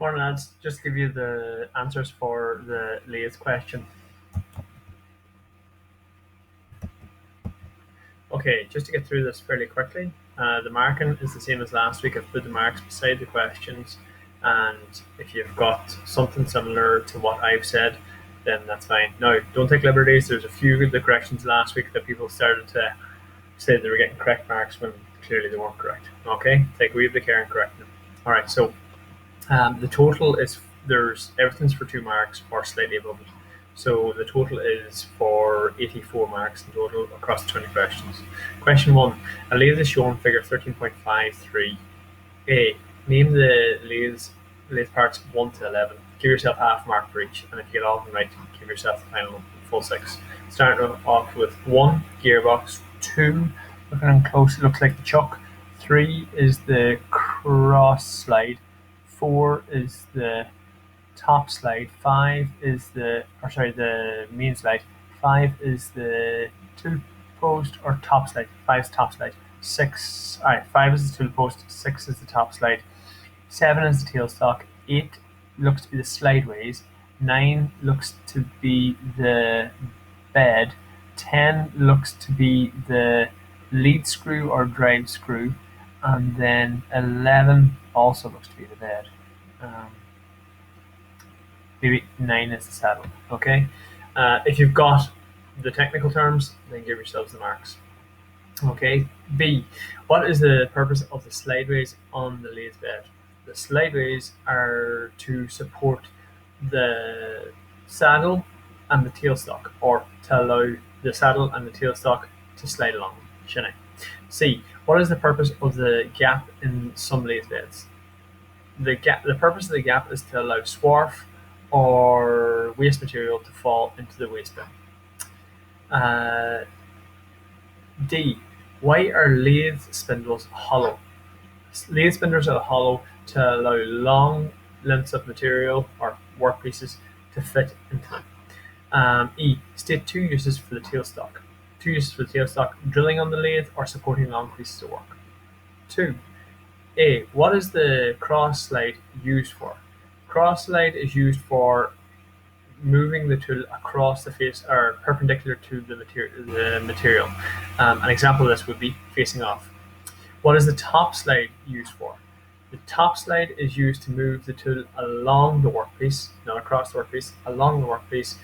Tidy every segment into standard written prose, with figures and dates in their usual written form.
Morning, lads. Just give you the answers for the lathe question. Okay, just to get through this fairly quickly, the marking is the same as last week. I've put the marks beside the questions, and if you've got something similar to what I've said, then that's fine. Now, don't take liberties. There's a few of the corrections last week that people started to say they were getting correct marks when clearly they weren't correct. Okay, take away the care and correct them. All right, so the total is everything's for 2 marks or slightly above it. So the total is for 84 marks in total across 20 questions. Question 1. A lathe is shown figure 13.53. A. Name the lathe parts 1 to 11. Give yourself half mark for each, and if you get all of them right, give yourself the final full 6. Starting off with 1, gearbox. 2, looking in close, it looks like the chuck. 3 is the cross slide. 4 is the top slide. 5 is the main slide. 5 is the tool post or top slide. 5 is top slide. 5 is the tool post. 6 is the top slide. 7 is the tailstock. 8 looks to be the slideways. 9 looks to be the bed. 10 looks to be the lead screw or drive screw, and then 11 also looks to be the bed. Maybe 9 is the saddle. Okay, if you've got the technical terms, then give yourselves the marks. Okay, B. What is the purpose of the slideways on the lathe bed? The slideways are to support the saddle and the tailstock, or to allow the saddle and the tailstock to slide along. C. What is the purpose of the gap in some lathe beds? The purpose of the gap is to allow swarf or waste material to fall into the waste bin. D. Why are lathe spindles hollow? Lathe spindles are hollow to allow long lengths of material or workpieces to fit in time. E. State 2 uses for the tailstock. 2 uses for the tailstock: drilling on the lathe or supporting long pieces of work. 2. A. What is the cross slide used for? Cross slide is used for moving the tool across the face or perpendicular to the material. An example of this would be facing off. What is the top slide used for? The top slide is used to move the tool along the workpiece, not across the workpiece, along the workpiece.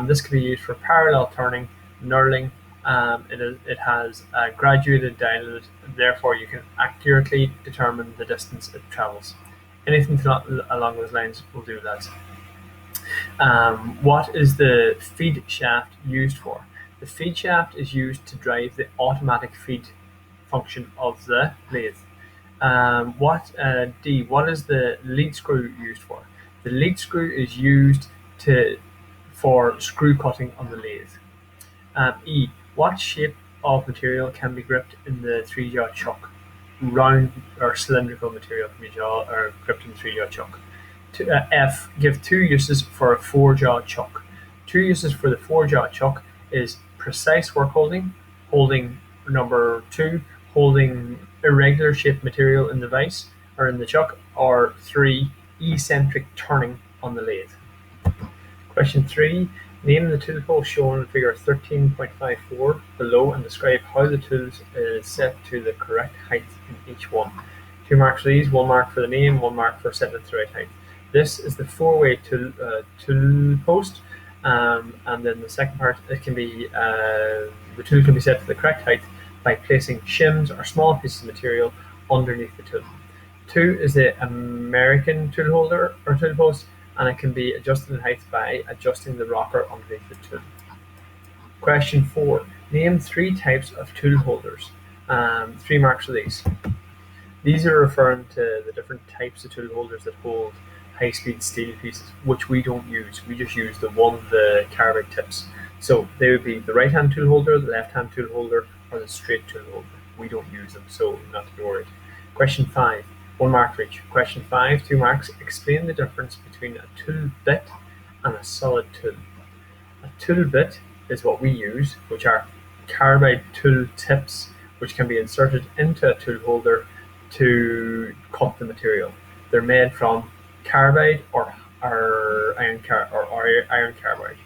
This can be used for parallel turning, knurling. It has a graduated dial, therefore you can accurately determine the distance it travels. Anything along those lines will do that. What is the feed shaft used for? The feed shaft is used to drive the automatic feed function of the lathe. What is the lead screw used for? The lead screw is used for screw cutting on the lathe. E. What shape of material can be gripped in the 3-jaw chuck? Round or cylindrical material can be gripped in the 3-jaw chuck. F. Give 2 uses for a 4-jaw chuck. 2 uses for the 4-jaw chuck is precise work holding number 2, holding irregular shaped material in the vise or in the chuck, or 3, eccentric turning on the lathe. Question 3. Name the tool hole shown in figure 13.54 below and describe how the tool is set to the correct height in each one. 2 marks for these, 1 mark for the name, 1 mark for setting it to the right height. This is the 4-way tool post, and then the second part, it can be the tool can be set to the correct height by placing shims or small pieces of material underneath the tool. 2 is the American tool holder or tool post, and it can be adjusted in height by adjusting the rocker underneath the tool. Question 4. Name 3 types of tool holders. 3 marks for these. These are referring to the different types of tool holders that hold high-speed steel pieces, which we don't use. We just use the carbide tips. So they would be the right-hand tool holder, the left-hand tool holder, or the straight tool holder. We don't use them, so not to be worried. Question 5. 1 mark for each. Question 5, 2 marks. Explain the difference between a tool bit and a solid tool. A tool bit is what we use, which are carbide tool tips, which can be inserted into a tool holder to cut the material. They're made from carbide or iron carbide,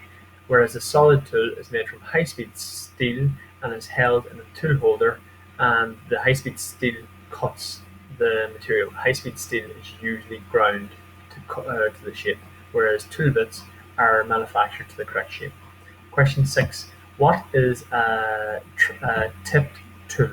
whereas a solid tool is made from high-speed steel and is held in a tool holder, and the high-speed steel cuts the material. High-speed steel is usually ground to the shape, whereas tool bits are manufactured to the correct shape. Question 6. What is a tipped tool?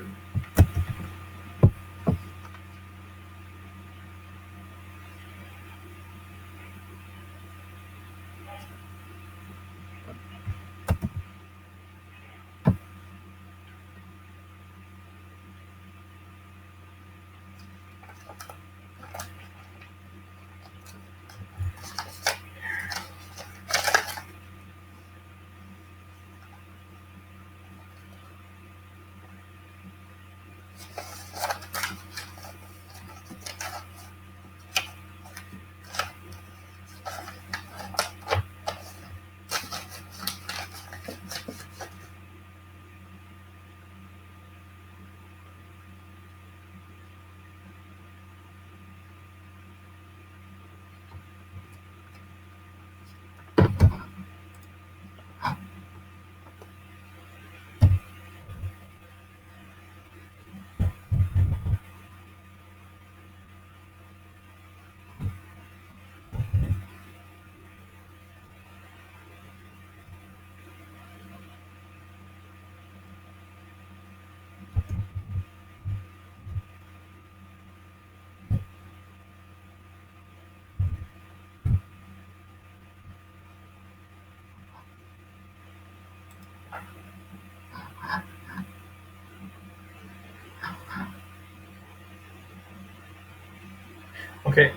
Okay,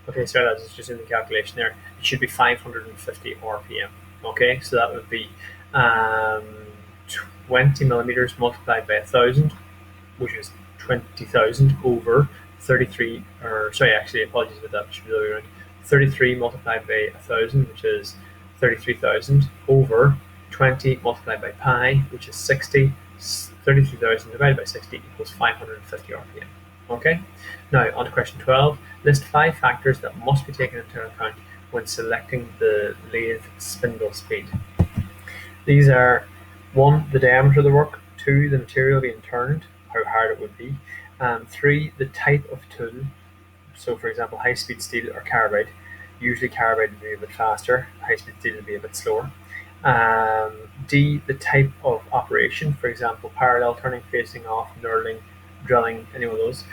okay, so that's just in the calculation there. It should be 550 RPM. Okay, so that would be um, 20 millimeters multiplied by 1,000, which is 20,000 over 33, or sorry, actually, apologies about that, it should be the other way around. 33 multiplied by 1,000, which is 33,000 over 20 multiplied by pi, which is 60. 33,000 divided by 60 equals 550 RPM. Okay, now on to question 12. List 5 factors that must be taken into account when selecting the lathe spindle speed. These are 1. The diameter of the work, 2. The material being turned, how hard it would be, 3. The type of tool, so for example high-speed steel or carbide. Usually carbide would be a bit faster, high-speed steel would be a bit slower. D. The type of operation, for example parallel turning, facing off, knurling, drilling, any of those.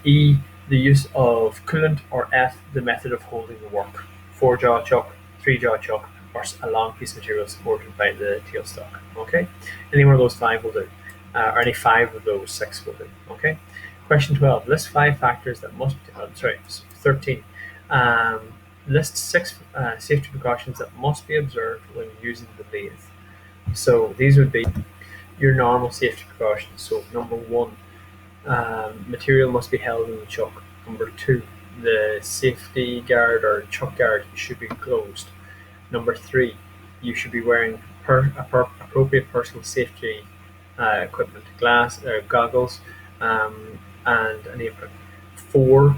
E. The use of coolant, or F. The method of holding the work, 4-jaw chuck, 3-jaw chuck, or a long piece of material supported by the tailstock. Okay, any one of those 5 will do, or any 5 of those 6 will do. Okay. Question 12. List 5 factors that must. 13. List 6 safety precautions that must be observed when using the lathe. So these would be your normal safety precautions. So number 1, material must be held in the chuck. Number 2, the safety guard or chuck guard should be closed. Number 3, you should be wearing appropriate personal safety equipment, goggles, and any equipment. 4,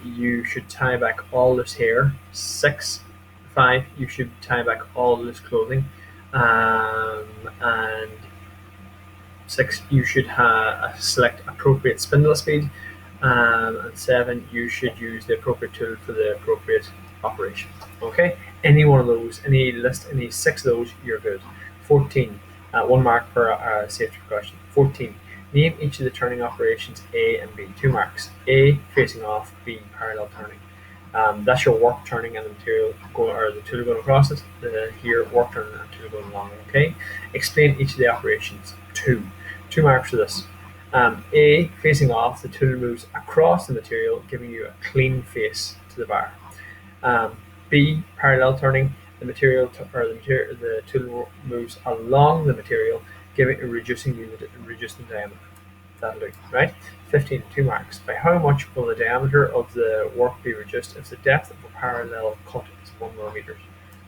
you should tie back all this hair. 5, you should tie back all this clothing. And 6, you should select appropriate spindle speed. And 7, you should use the appropriate tool for the appropriate operation. Okay, any one of those, any 6 of those, you're good. 14, 1 mark per safety precaution. 14, name each of the turning operations A and B. 2 marks. A, facing off. B, parallel turning. That's your work turning and the material going, or the tool going across it. Here, work turning and tool going along. Okay. Explain each of the operations. 2 marks for this. A, facing off, the tool moves across the material, giving you a clean face to the bar. B, parallel turning, the tool moves along the material, reducing diameter. That'll do, right? 15, 2 marks. By how much will the diameter of the work be reduced if the depth of a parallel cut is 1 millimeter?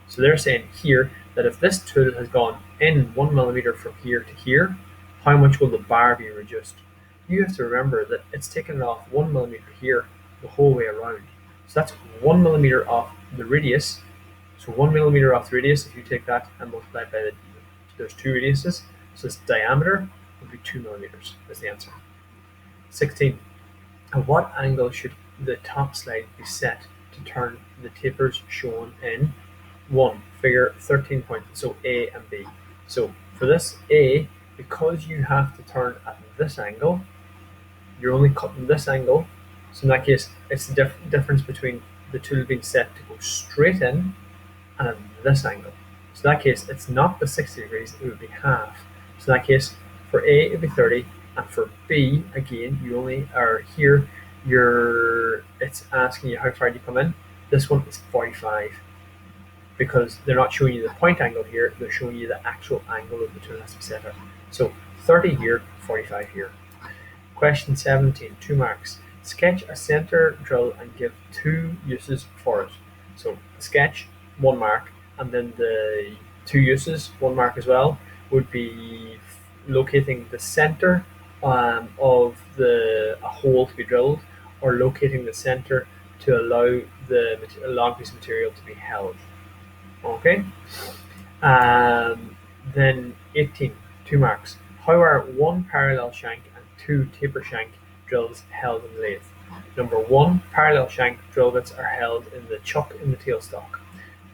So they're saying here that if this tool has gone in 1 millimeter from here to here, how much will the bar be reduced? You have to remember that it's taken off 1 millimeter here the whole way around. So that's 1 millimeter off the radius. So 1 millimeter off the radius, if you take that and multiply it by there's two radiuses, so its diameter would be 2 millimeters, is the answer. 16. At what angle should the top slide be set to turn the tapers shown in 1, figure 13 point, so A and B. So for this A, because you have to turn at this angle, you're only cutting this angle. So in that case, it's the difference between the tool being set to go straight in and at this angle. So in that case, it's not the 60 degrees, it would be half. So in that case, for A, it would be 30, and for B, again, you only are here, it's asking you how far do you come in. This one is 45, because they're not showing you the point angle here, they're showing you the actual angle of the tool has to be set at. So 30 here, 45 here. Question 17, 2 marks. Sketch a center drill and give 2 uses for it. So sketch, 1 mark, and then the 2 uses, 1 mark as well, would be locating the center of a hole to be drilled, or locating the center to allow the long piece of material to be held. Okay. Then 18, 2 marks. How are 1 parallel shank and 2 taper shank drills held in the lathe? Number 1, parallel shank drill bits are held in the chuck in the tailstock.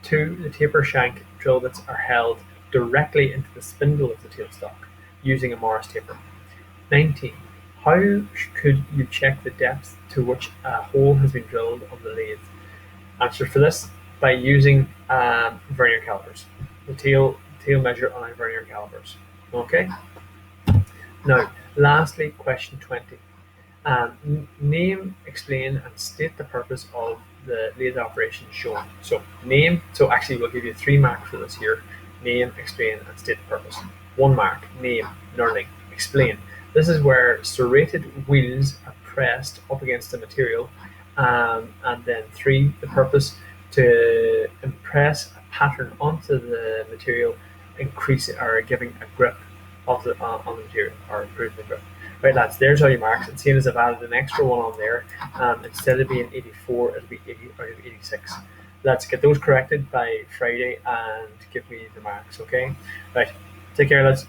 2, the taper shank drill bits are held directly into the spindle of the tailstock using a Morris taper. 19. How could you check the depth to which a hole has been drilled on the lathe? Answer for this, by using vernier calipers. The tail measure on vernier calipers. Okay. Now, lastly, question 20. Name, explain, and state the purpose of the lathe operation shown. So name. So actually, we'll give you 3 marks for this here. Name, explain, and state the purpose. 1 mark. Name, knurling. Explain. This is where serrated wheels are pressed up against the material, and then 3, the purpose, to impress a pattern onto the material, increase it, or giving a grip of the on the material, or improving the grip. Right, lads, there's all your marks. And seeing as I've added an extra one on there, instead of being 84, it'll be 80 out of 86. Let's get those corrected by Friday and give me the marks, okay? Right, take care, lads.